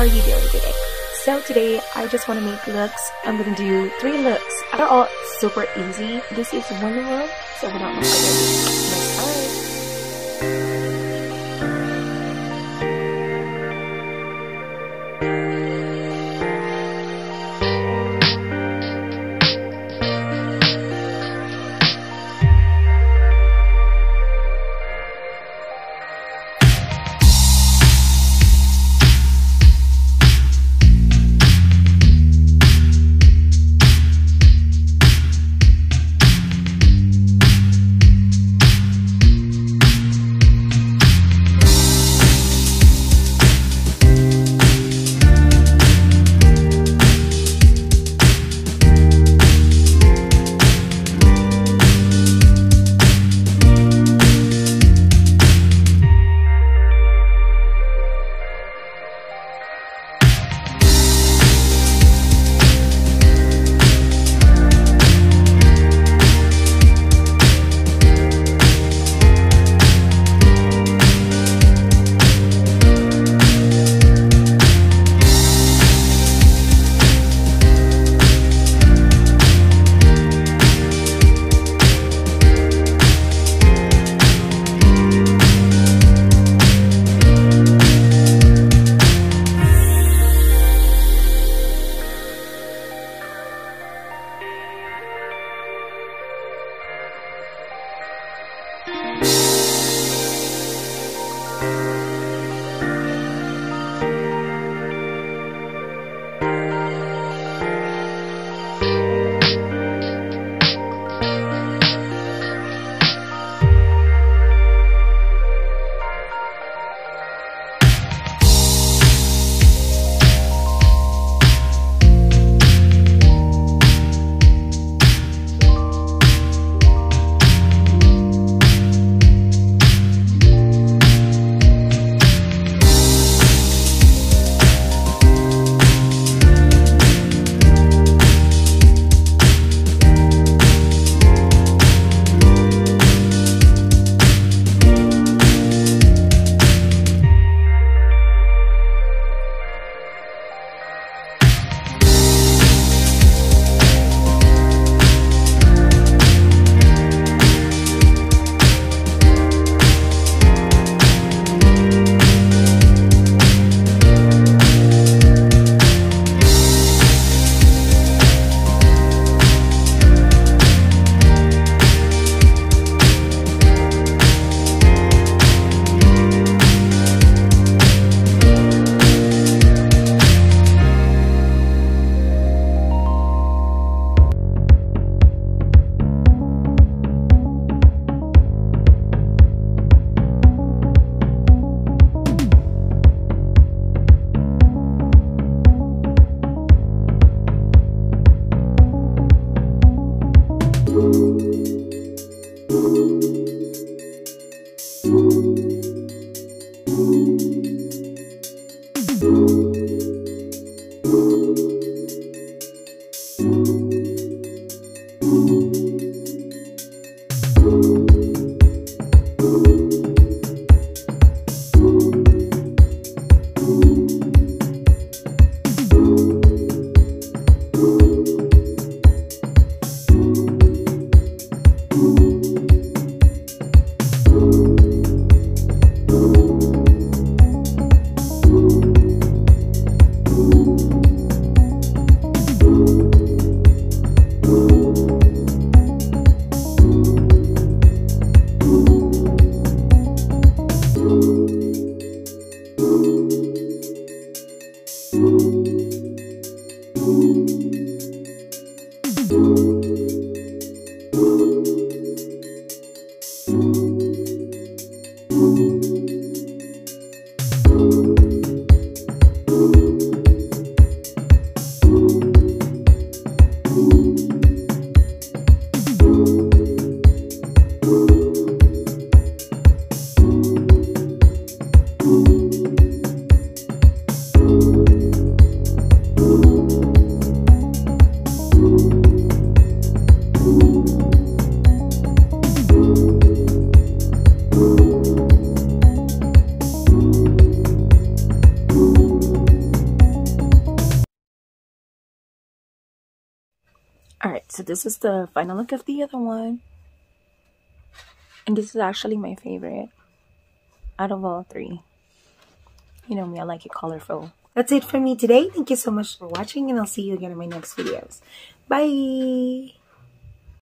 how are you doing today? So today I just want to make looks. I'm gonna do 3 looks. They're all super easy. This is one look, so without much further ado, let's start. Alright, so this is the final look of the other one. And this is actually my favorite out of all three. You know me, I like it colorful. That's it for me today. Thank you so much for watching, and I'll see you again in my next videos. Bye!